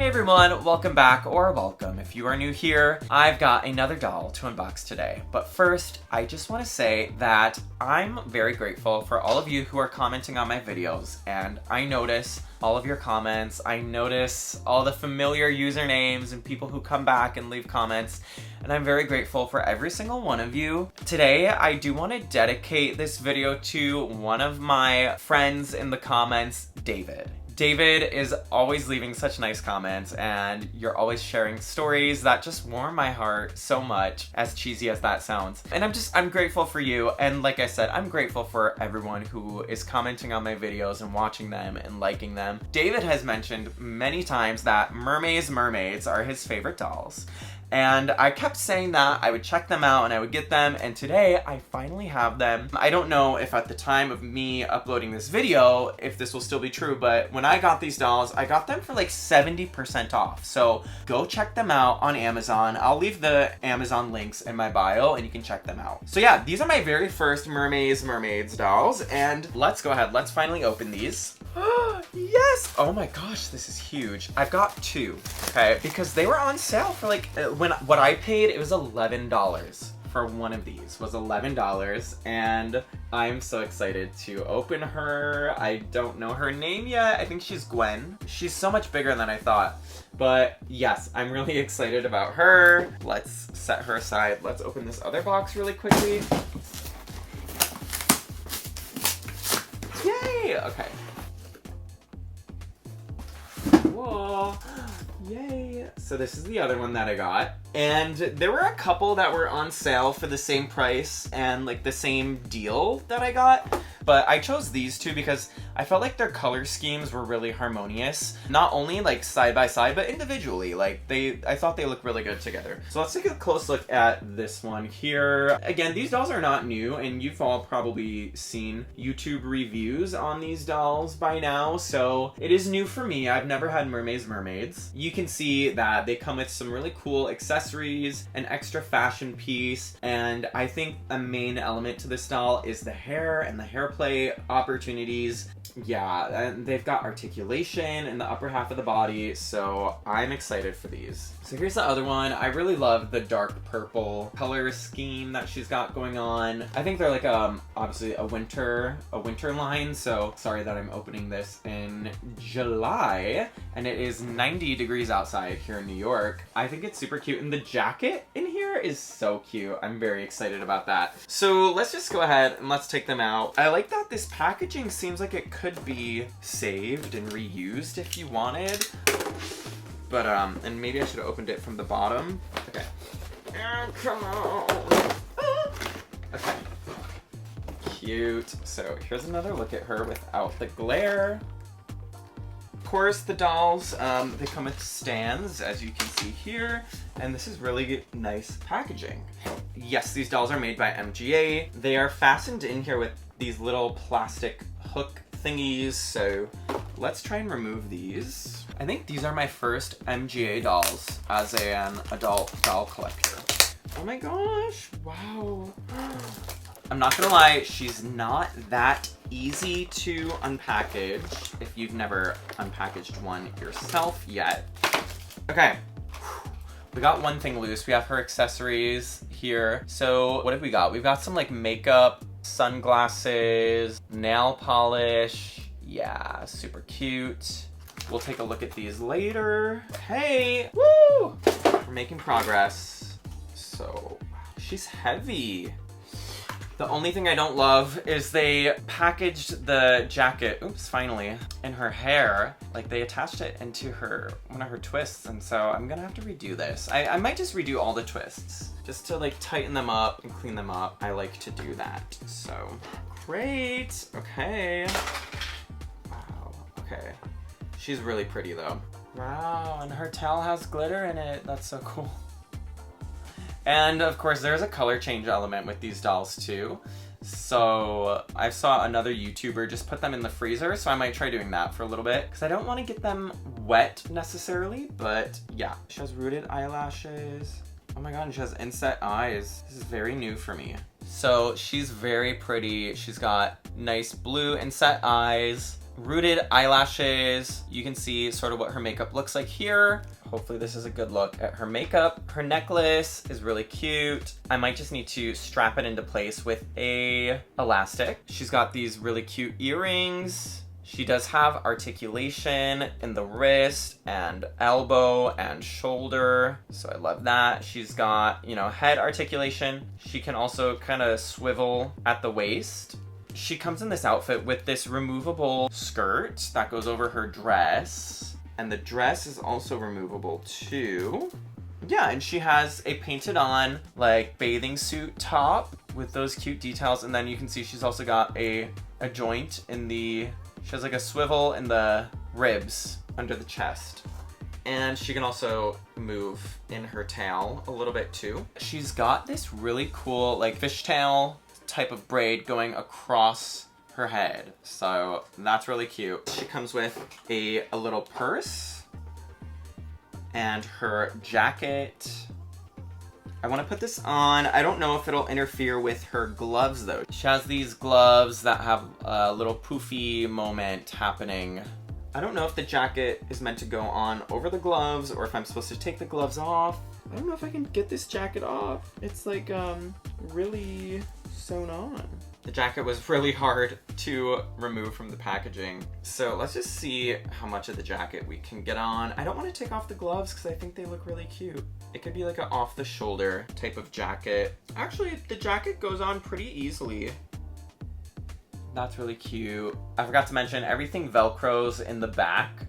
Hey everyone, welcome back, or welcome if you are new here. I've got another doll to unbox today. But first, I just want to say that I'm very grateful for all of you who are commenting on my videos, and I notice all of your comments. I notice all the familiar usernames and people who come back and leave comments, and I'm very grateful for every single one of you. Today, I do want to dedicate this video to one of my friends in the comments, David. David is always leaving such nice comments, and you're always sharing stories that just warm my heart so much, as cheesy as that sounds. And I'm grateful for you, and like I said, I'm grateful for everyone who is commenting on my videos and watching them and liking them. David has mentioned many times that Mermaids are his favorite dolls. And I kept saying that I would check them out and I would get them, and today I finally have them. I don't know if at the time of me uploading this video, if this will still be true, but when I got these dolls, I got them for like 70% off. So go check them out on Amazon. I'll leave the Amazon links in my bio and you can check them out. So yeah, these are my very first Mermaids dolls, and let's go ahead. Let's finally open these. Yes! Oh my gosh, this is huge. I've got two, okay? Because they were on sale for like, what I paid, it was $11 for one of these, was $11, and I'm so excited to open her. I don't know her name yet. I think she's Gwen. She's so much bigger than I thought. But yes, I'm really excited about her. Let's set her aside. Let's open this other box really quickly. Yay! Okay. Whoa, yay. So this is the other one that I got. And there were a couple that were on sale for the same price and like the same deal that I got. But I chose these two because I felt like their color schemes were really harmonious. Not only like side by side, but individually. Like I thought they looked really good together. So let's take a close look at this one here. Again, these dolls are not new, and you've all probably seen YouTube reviews on these dolls by now. So it is new for me. I've never had Mermaids. You can see that they come with some really cool accessories, an extra fashion piece, and I think a main element to this doll is the hair and the hair play opportunities. Yeah, and they've got articulation in the upper half of the body, so I'm excited for these. So here's the other one. I really love the dark purple color scheme that she's got going on. I think they're like obviously a winter line, so sorry that I'm opening this in July, and it is 90 degrees outside here in New York. I think it's super cute, and the jacket in here is so cute. I'm very excited about that. So let's just go ahead and let's take them out. I like that this packaging seems like it could be saved and reused if you wanted. But, and maybe I should have opened it from the bottom. Okay. Come on. Okay. Cute. So here's another look at her without the glare. Of course, the dolls, they come with stands, as you can see here, and this is really nice packaging. Yes, these dolls are made by MGA. They are fastened in here with these little plastic hook thingies, so let's try and remove these. I think these are my first MGA dolls as an adult doll collector. Oh my gosh, wow. I'm not gonna lie, she's not that easy to unpackage if you've never unpackaged one yourself yet. Okay, we got one thing loose. We have her accessories here. So what have we got? We've got some like makeup, sunglasses, nail polish. Yeah, super cute. We'll take a look at these later. Hey, woo! We're making progress. So, she's heavy. The only thing I don't love is they packaged the jacket, oops, finally, in her hair. Like they attached it into one of her twists, and so I'm gonna have to redo this. I might just redo all the twists, just to like tighten them up and clean them up. I like to do that, so. Great, okay. Wow, okay. She's really pretty though. Wow, and her towel has glitter in it. That's so cool. And of course, there's a color change element with these dolls too. So I saw another YouTuber just put them in the freezer, so I might try doing that for a little bit, because I don't want to get them wet necessarily, but yeah. She has rooted eyelashes. Oh my god, and she has inset eyes. This is very new for me. So she's very pretty. She's got nice blue inset eyes, rooted eyelashes. You can see sort of what her makeup looks like here. Hopefully this is a good look at her makeup. Her necklace is really cute. I might just need to strap it into place with a elastic. She's got these really cute earrings. She does have articulation in the wrist and elbow and shoulder, so I love that. She's got, you know, head articulation. She can also kind of swivel at the waist. She comes in this outfit with this removable skirt that goes over her dress. And the dress is also removable too. Yeah, and she has a painted on like bathing suit top with those cute details. And then you can see she's also got a joint in the, she has like a swivel in the ribs under the chest. And she can also move in her tail a little bit too. She's got this really cool like fishtail type of braid going across her head, so that's really cute. She comes with a little purse and her jacket. I want to put this on. I don't know if it'll interfere with her gloves though. She has these gloves that have a little poofy moment happening. I don't know if the jacket is meant to go on over the gloves or if I'm supposed to take the gloves off. I don't know if I can get this jacket off. It's like really sewn on. The jacket was really hard to remove from the packaging. So let's just see how much of the jacket we can get on. I don't want to take off the gloves because I think they look really cute. It could be like an off the shoulder type of jacket. Actually, the jacket goes on pretty easily. That's really cute. I forgot to mention everything Velcros in the back.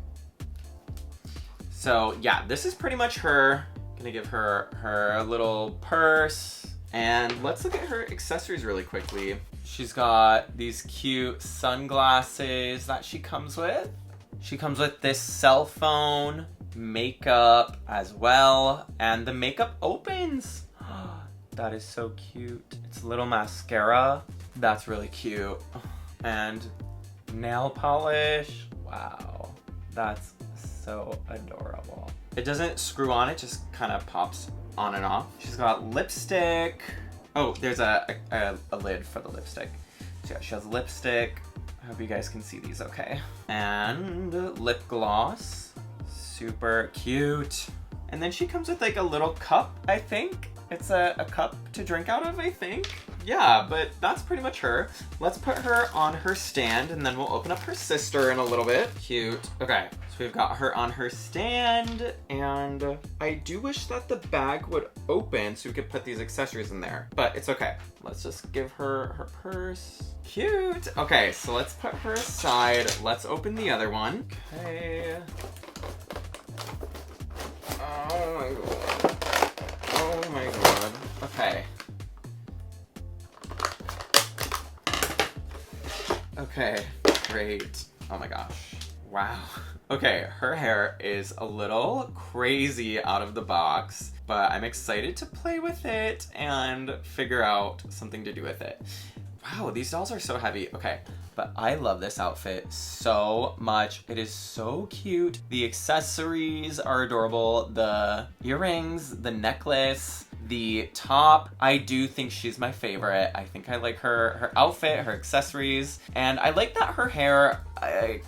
So yeah, this is pretty much her. Gonna give her her little purse. And let's look at her accessories really quickly. She's got these cute sunglasses that she comes with. She comes with this cell phone, makeup as well, and the makeup opens. That is so cute. It's a little mascara. That's really cute. And nail polish. Wow, that's so adorable. It doesn't screw on, it just kind of pops on and off. She's got lipstick. Oh, there's a lid for the lipstick. So yeah, she has lipstick. I hope you guys can see these okay. And lip gloss. Super cute. And then she comes with like a little cup, I think. It's a cup to drink out of, I think. Yeah, but that's pretty much her. Let's put her on her stand and then we'll open up her sister in a little bit. Cute. Okay, so we've got her on her stand and I do wish that the bag would open so we could put these accessories in there, but it's okay. Let's just give her her purse. Cute. Okay, so let's put her aside. Let's open the other one. Okay. Oh my god. Oh my god. Okay. Okay, great. Oh my gosh. Wow. Okay, her hair is a little crazy out of the box, but I'm excited to play with it and figure out something to do with it. Wow, these dolls are so heavy. Okay, but I love this outfit so much. It is so cute. The accessories are adorable. The earrings, the necklace, the top. I do think she's my favorite. I think I like her outfit, her accessories, and I like that her hair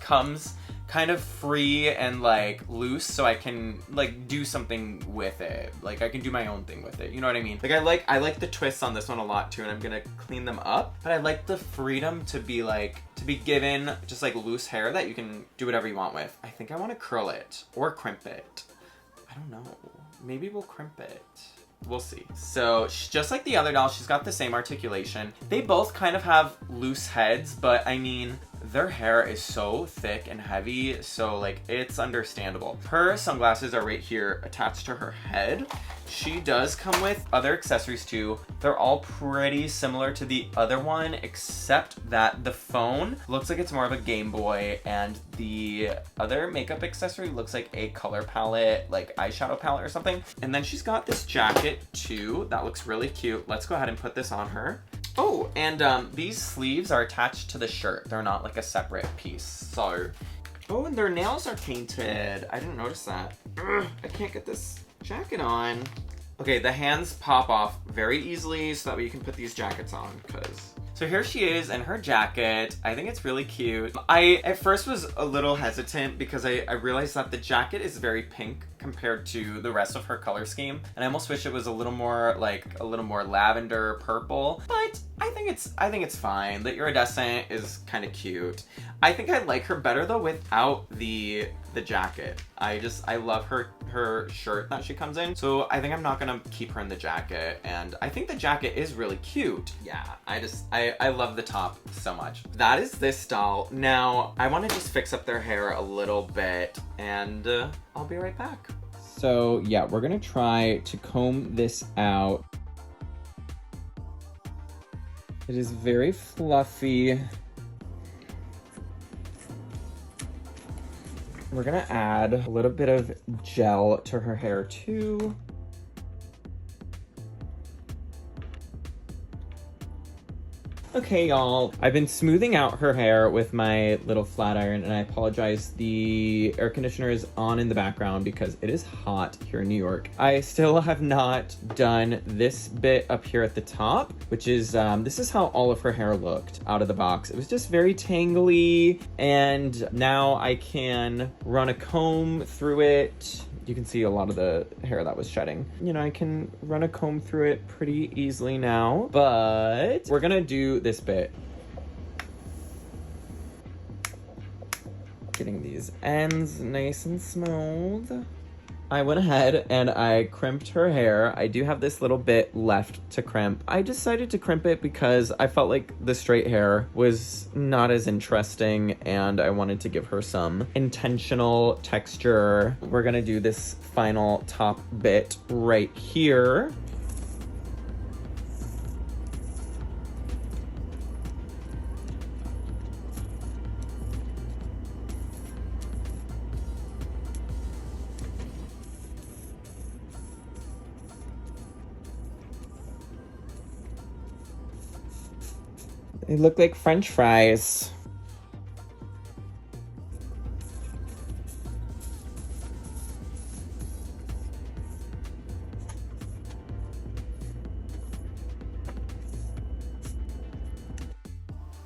comes kind of free and like loose, so I can like do something with it. Like I can do my own thing with it. You know what I mean? Like I like the twists on this one a lot too, and I'm gonna clean them up. But I like the freedom to be given just like loose hair that you can do whatever you want with. I think I want to curl it or crimp it. I don't know. Maybe we'll crimp it. We'll see. So just like the other doll, she's got the same articulation. They both kind of have loose heads, but I mean, their hair is so thick and heavy, so like it's understandable. Her sunglasses are right here attached to her head. She does come with other accessories too. They're all pretty similar to the other one, except that the phone looks like it's more of a Game Boy, and the other makeup accessory looks like a color palette, like eyeshadow palette or something. And then she's got this jacket too that looks really cute. Let's go ahead and put this on her. Oh, and these sleeves are attached to the shirt. They're not like a separate piece, so. Oh, and their nails are painted. I didn't notice that. Ugh, I can't get this jacket on. Okay, the hands pop off very easily so that way you can put these jackets on, because So here she is in her jacket. I think it's really cute. I at first was a little hesitant because I realized that the jacket is very pink compared to the rest of her color scheme. And I almost wish it was a little more lavender purple, but I think it's fine. The iridescent is kind of cute. I think I like her better though without the jacket. I love her shirt that she comes in. So I think I'm not gonna keep her in the jacket, and I think the jacket is really cute. Yeah, I love the top so much. That is this doll. Now I want to just fix up their hair a little bit, and I'll be right back. So yeah, we're gonna try to comb this out. It is very fluffy. We're gonna add a little bit of gel to her hair too. Okay, y'all. I've been smoothing out her hair with my little flat iron, and I apologize. The air conditioner is on in the background because it is hot here in New York. I still have not done this bit up here at the top, which is, this is how all of her hair looked out of the box. It was just very tangly, and now I can run a comb through it. You can see a lot of the hair that was shedding. You know, I can run a comb through it pretty easily now, but we're gonna do this bit. Getting these ends nice and smooth. I went ahead and I crimped her hair. I do have this little bit left to crimp. I decided to crimp it because I felt like the straight hair was not as interesting and I wanted to give her some intentional texture. We're gonna do this final top bit right here. They look like French fries.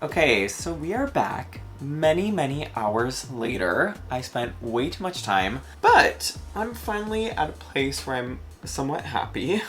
Okay, so we are back many hours later. I spent way too much time, but I'm finally at a place where I'm somewhat happy.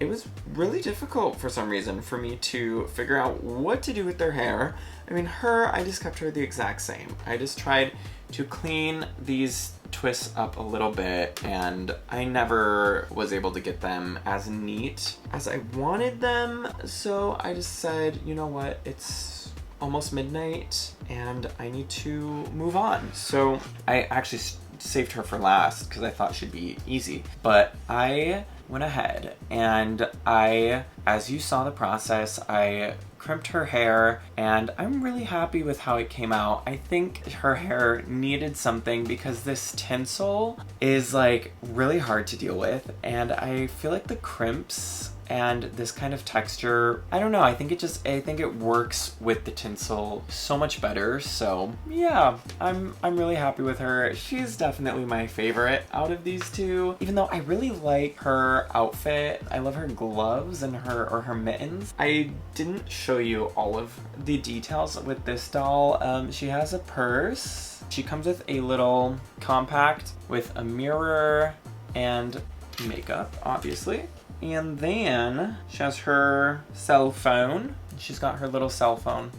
It was really difficult for some reason for me to figure out what to do with their hair. I mean, I just kept her the exact same. I just tried to clean these twists up a little bit, and I never was able to get them as neat as I wanted them. So I just said, you know what, it's almost midnight and I need to move on. So I actually saved her for last because I thought she'd be easy, but I went ahead and as you saw the process, I crimped her hair, and I'm really happy with how it came out. I think her hair needed something because this tinsel is like really hard to deal with, and I feel like the crimps and this kind of texture, I don't know, I think it works with the tinsel so much better. So yeah, I'm really happy with her. She's definitely my favorite out of these two, even though I really like her outfit. I love her gloves and her mittens. I didn't show you all of the details with this doll. She has a purse. She comes with a little compact with a mirror and makeup, obviously. And then she has her cell phone. She's got her little cell phone.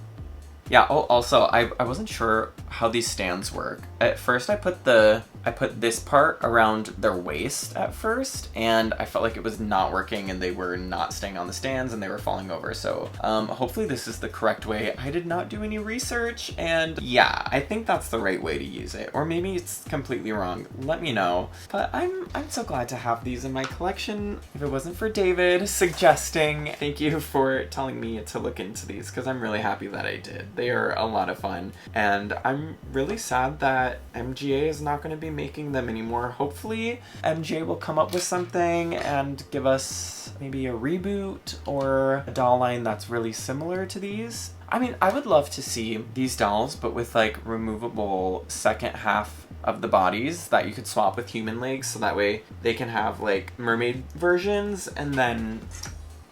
Yeah, oh, also, I wasn't sure how these stands work. At first, I put this part around their waist at first, and I felt like it was not working, and they were not staying on the stands, and they were falling over. So hopefully this is the correct way. I did not do any research, and yeah, I think that's the right way to use it. Or maybe it's completely wrong. Let me know. But I'm so glad to have these in my collection. If it wasn't for David suggesting, thank you for telling me to look into these, because I'm really happy that I did. They are a lot of fun, and I'm really sad that MGA is not going to be making them anymore. Hopefully MGA will come up with something and give us maybe a reboot or a doll line that's really similar to these. I mean, I would love to see these dolls, but with like removable second half of the bodies that you could swap with human legs, so that way they can have like mermaid versions, and then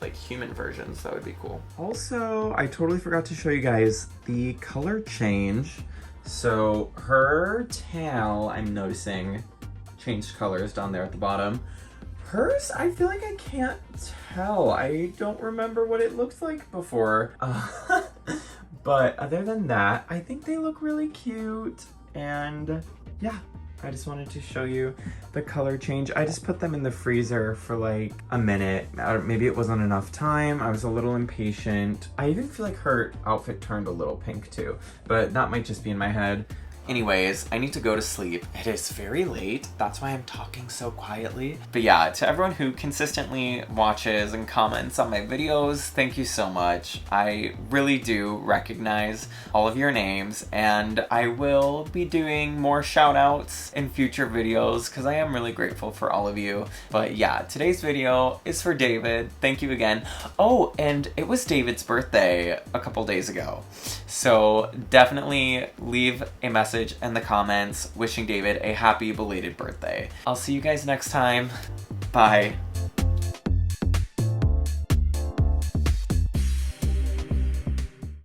like human versions. That would be cool. Also, I totally forgot to show you guys the color change. So her tail, I'm noticing, changed colors down there at the bottom. Hers, I feel like I can't tell. I don't remember what it looked like before. But other than that, I think they look really cute. And yeah, I just wanted to show you the color change. I just put them in the freezer for like a minute. Maybe it wasn't enough time. I was a little impatient. I even feel like her outfit turned a little pink too, but that might just be in my head. Anyways, I need to go to sleep. It is very late. That's why I'm talking so quietly. But yeah, to everyone who consistently watches and comments on my videos, thank you so much. I really do recognize all of your names, and I will be doing more shout outs in future videos because I am really grateful for all of you. But yeah, today's video is for David. Thank you again. Oh, and it was David's birthday a couple days ago. So definitely leave a message in the comments wishing David a happy belated birthday. I'll see you guys next time. Bye.